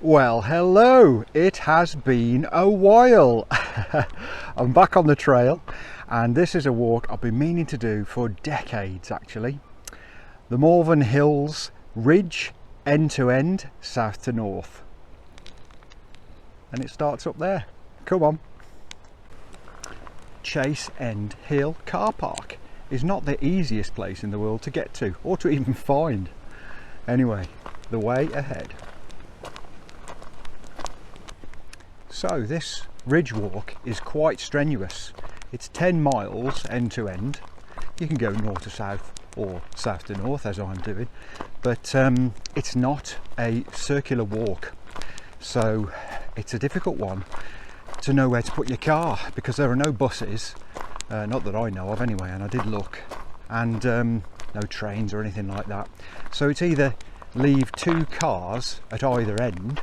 Well, hello, it has been a while. I'm back on the trail, and this is a walk I've been meaning to do for decades actually. The Malvern Hills Ridge End-to-End, south to north. And it starts up there. Come on. Chase End Hill car park is not the easiest place in the world to get to, or to even find. Anyway, the way ahead. So this ridge walk is quite strenuous. It's 10 miles end to end. You can go north to south or south to north as I'm doing, but it's not a circular walk. So it's a difficult one to know where to put your car because there are no buses, not that I know of anyway, and I did look, and no trains or anything like that. So it's either leave 2 cars at either end,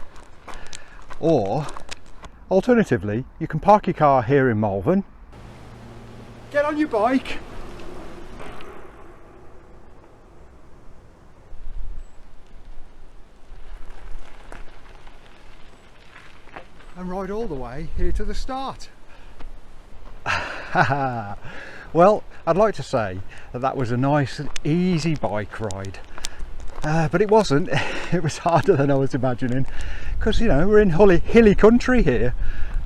or alternatively, you can park your car here in Malvern, get on your bike, and ride all the way here to the start. Well, I'd like to say that that was a nice and easy bike ride, but it wasn't. It was harder than I was imagining, because you know, we're in hilly country here,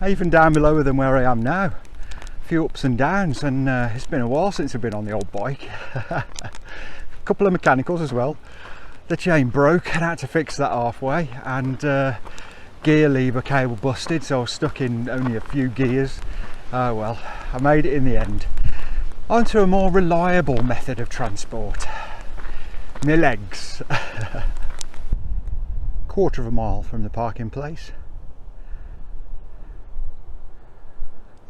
even down below than where I am now. A few ups and downs, and it's been a while since I've been on the old bike. A couple of mechanicals as well. The chain broke and I had to fix that halfway, and gear lever cable busted, so I was stuck in only a few gears. Oh well, I made it in the end. Onto a more reliable method of transport. My legs. Quarter of a mile from the parking place.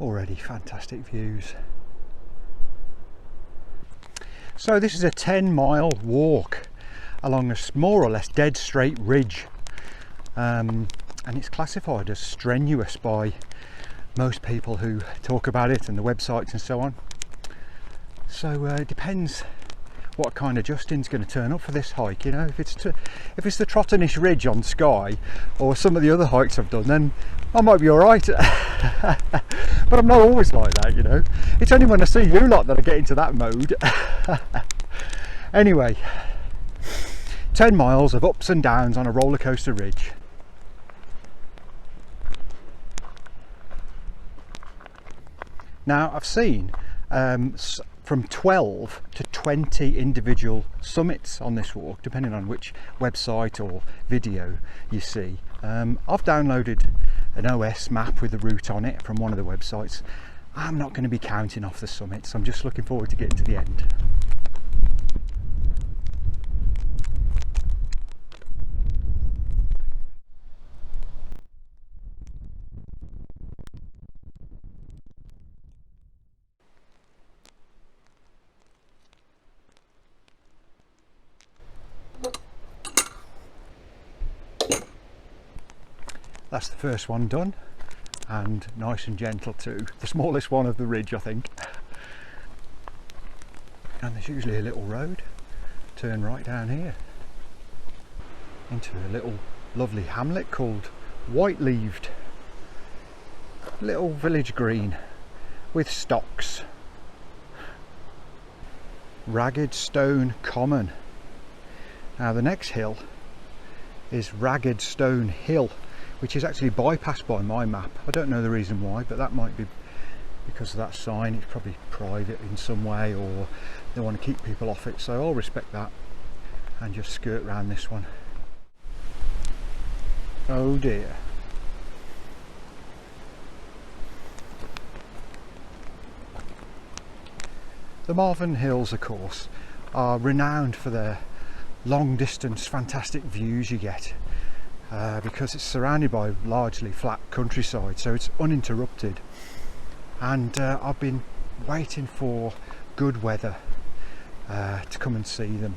Already fantastic views. So this is a 10-mile walk along a more or less dead straight ridge, and it's classified as strenuous by most people who talk about it and the websites and so on. So it depends what kind of Justin's going to turn up for this hike. You know, if it's the Trottenish Ridge on Skye or some of the other hikes I've done, then I might be all right. But I'm not always like that, you know. It's only when I see you lot that I get into that mode. Anyway, 10 miles of ups and downs on a roller coaster ridge. Now I've seen from 12 to 20 individual summits on this walk, depending on which website or video you see. I've downloaded an OS map with the route on it from one of the websites. I'm not going to be counting off the summits, I'm just looking forward to getting to the end. That's the first one done, and nice and gentle too. The smallest one of the ridge, I think. And there's usually a little road, turn right down here into a little lovely hamlet called White-Leaved. Little village green with stocks. Ragged Stone Common. Now the next hill is Ragged Stone Hill, which is actually bypassed by my map. I don't know the reason why, but that might be because of that sign. It's probably private in some way, or they want to keep people off it, so I'll respect that and just skirt around this one. Oh dear. The Malvern Hills, of course, are renowned for their long distance fantastic views you get. Because it's surrounded by largely flat countryside, so it's uninterrupted, and I've been waiting for good weather to come and see them.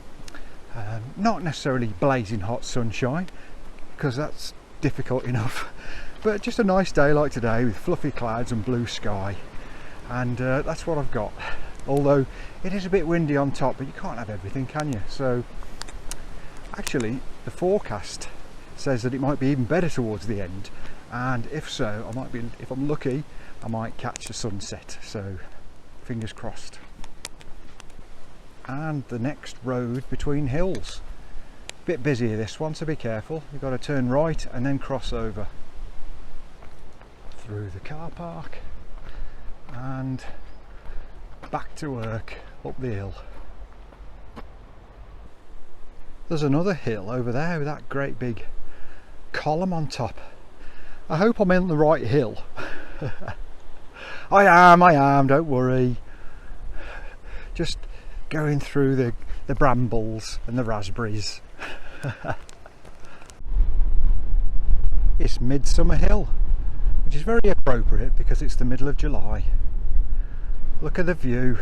Not necessarily blazing hot sunshine, because that's difficult enough, but just a nice day like today with fluffy clouds and blue sky, and that's what I've got. Although it is a bit windy on top, but you can't have everything, can you? So actually the forecast says that it might be even better towards the end, and if so, if I'm lucky, I might catch a sunset, so fingers crossed. And the next road between hills. Bit busier this one, so be careful. You've got to turn right and then cross over through the car park and back to work up the hill. There's another hill over there with that great big column on top. I hope I'm in the right hill. I am, don't worry. Just going through the brambles and the raspberries. It's Midsummer Hill, which is very appropriate because it's the middle of July. Look at the view.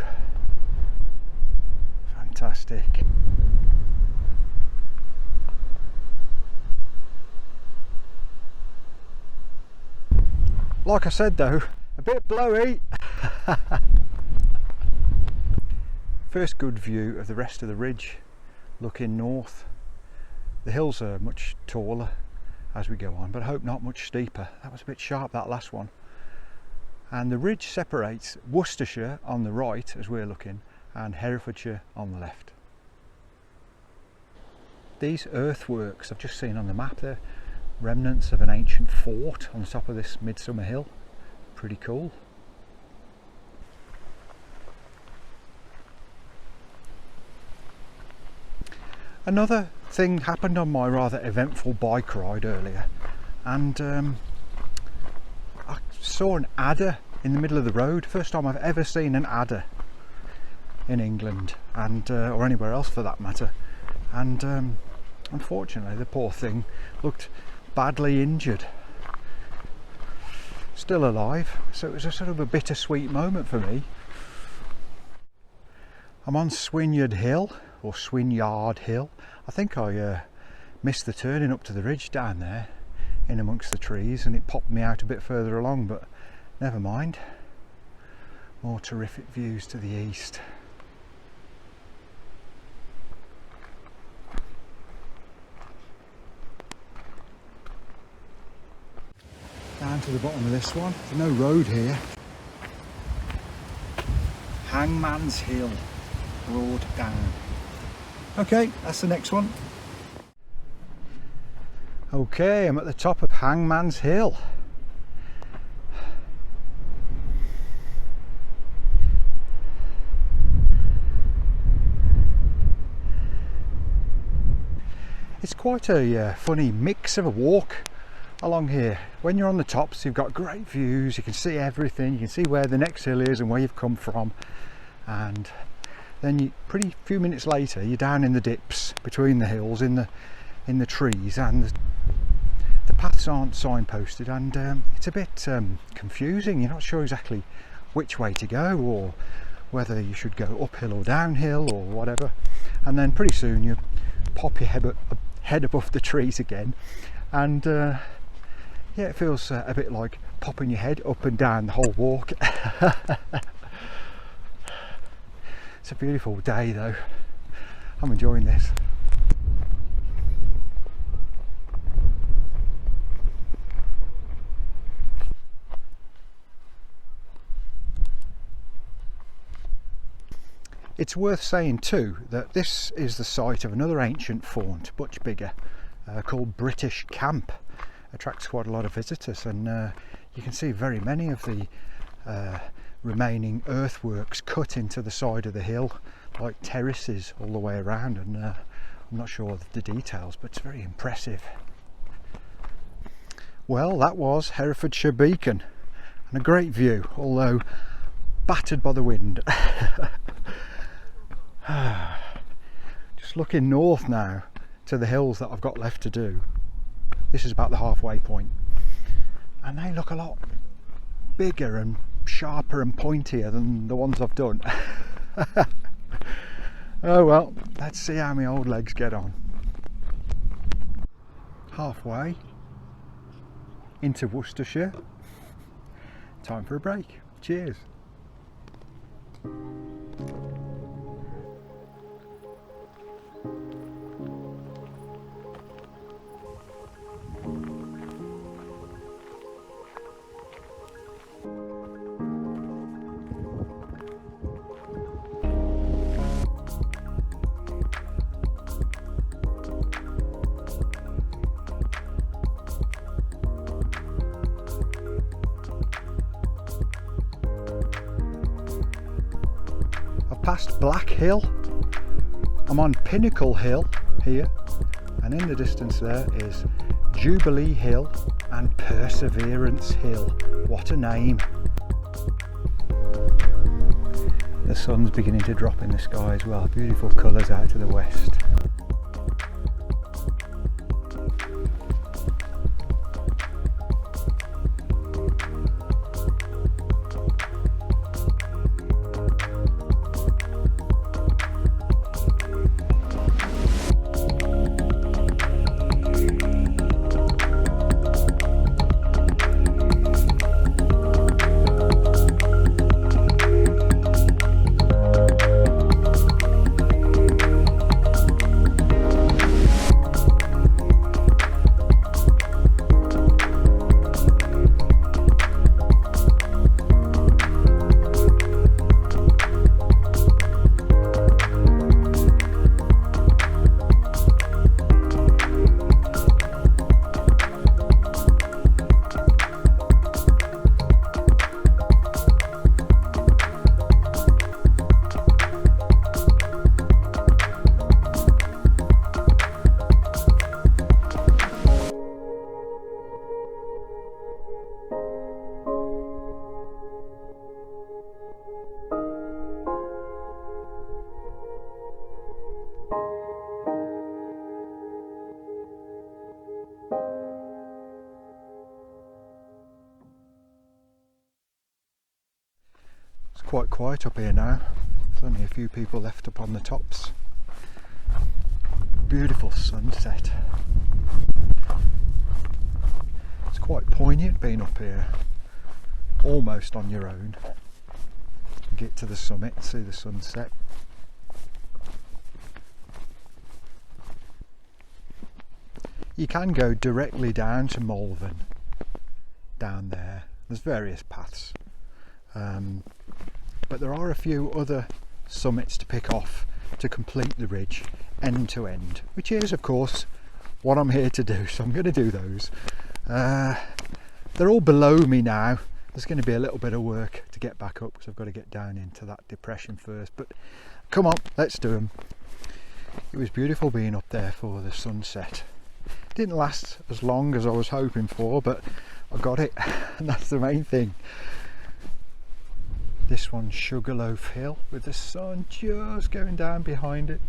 Fantastic. Like I said though, a bit blowy. First good view of the rest of the ridge, looking north. The hills are much taller as we go on, but I hope not much steeper. That was a bit sharp, that last one. And the ridge separates Worcestershire on the right as we're looking and Herefordshire on the left. These earthworks I've just seen on the map, they're remnants of an ancient fort on the top of this Midsummer Hill. Pretty cool. Another thing happened on my rather eventful bike ride earlier, and I saw an adder in the middle of the road. First time I've ever seen an adder in England, and or anywhere else for that matter. And unfortunately the poor thing looked badly injured. Still alive, so it was a sort of a bittersweet moment for me. I'm on Swynyard Hill, or Swynyard Hill. I think I missed the turning up to the ridge down there in amongst the trees, and it popped me out a bit further along, but never mind. More terrific views to the east. Down to the bottom of this one. There's no road here. Hangman's Hill, Broad Down. Okay, that's the next one. Okay, I'm at the top of Hangman's Hill. It's quite a funny mix of a walk along here. When you're on the tops, you've got great views, you can see everything, you can see where the next hill is and where you've come from, and then pretty few minutes later you're down in the dips between the hills in the trees, and the paths aren't signposted, and it's a bit confusing. You're not sure exactly which way to go, or whether you should go uphill or downhill or whatever, and then pretty soon you pop your head above the trees again, and yeah, it feels a bit like popping your head up and down the whole walk. It's a beautiful day though. I'm enjoying this. It's worth saying too that this is the site of another ancient fort, much bigger, called British Camp. Attracts quite a lot of visitors, and you can see very many of the remaining earthworks cut into the side of the hill, like terraces all the way around, and I'm not sure of the details, but it's very impressive. Well, that was Herefordshire Beacon, and a great view, although battered by the wind. Just looking north now to the hills that I've got left to do. This is about the halfway point, and they look a lot bigger and sharper and pointier than the ones I've done. Oh well, let's see how my old legs get on. Halfway into Worcestershire. Time for a break. Cheers. past Black Hill. I'm on Pinnacle Hill here, and in the distance there is Jubilee Hill and Perseverance Hill. What a name. The sun's beginning to drop in the sky as well. Beautiful colours out to the west. It's quite quiet up here now. There's only a few people left up on the tops. Beautiful sunset. It's quite poignant being up here, almost on your own. Get to the summit, see the sunset. You can go directly down to Malvern, down there. There's various paths. But there are a few other summits to pick off to complete the ridge end to end, which is of course what I'm here to do, so I'm going to do those. They're all below me now. There's going to be a little bit of work to get back up because I've got to get down into that depression first, but come on, let's do them. It was beautiful being up there for the sunset. It didn't last as long as I was hoping for, but I got it and that's the main thing. This one's Sugarloaf Hill with the sun just going down behind it.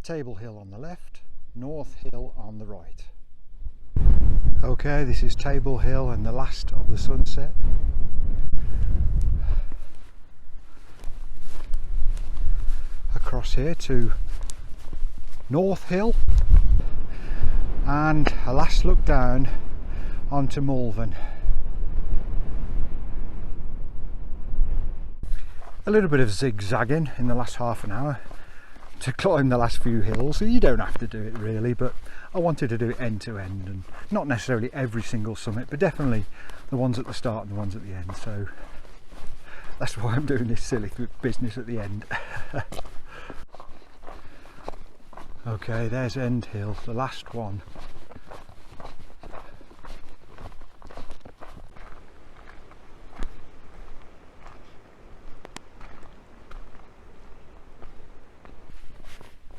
Table Hill on the left, North Hill on the right. Okay, this is Table Hill and the last of the sunset. Across here to North Hill. And a last look down onto Malvern. A little bit of zigzagging in the last half an hour to climb the last few hills. You don't have to do it really, but I wanted to do it end to end, and not necessarily every single summit, but definitely the ones at the start and the ones at the end. So that's why I'm doing this silly business at the end. Okay, there's End Hill, the last one.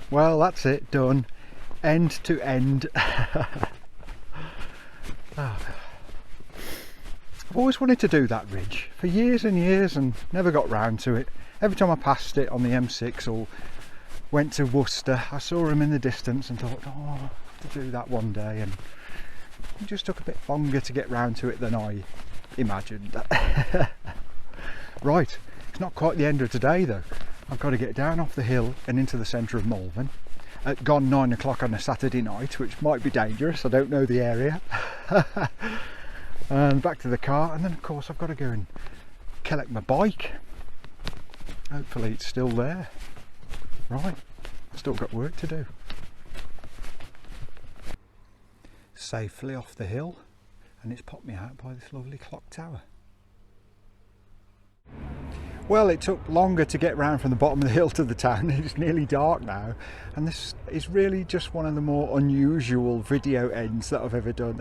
Well, that's it, done. End to end. I've always wanted to do that ridge for years and years and never got round to it. Every time I passed it on the M6 or went to Worcester, I saw him in the distance and thought, oh, I'll have to do that one day, and it just took a bit longer to get round to it than I imagined. Right, it's not quite the end of today though. I've got to get down off the hill and into the centre of Malvern at gone 9 o'clock on a Saturday night, which might be dangerous, I don't know the area. And back to the car, and then of course I've got to go and collect my bike. Hopefully it's still there. Right, I've still got work to do. Safely off the hill, and it's popped me out by this lovely clock tower. Well, it took longer to get round from the bottom of the hill to the town. It's nearly dark now, and this is really just one of the more unusual video ends that I've ever done.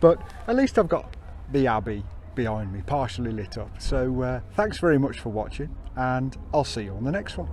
But at least I've got the Abbey behind me, partially lit up. So thanks very much for watching, and I'll see you on the next one.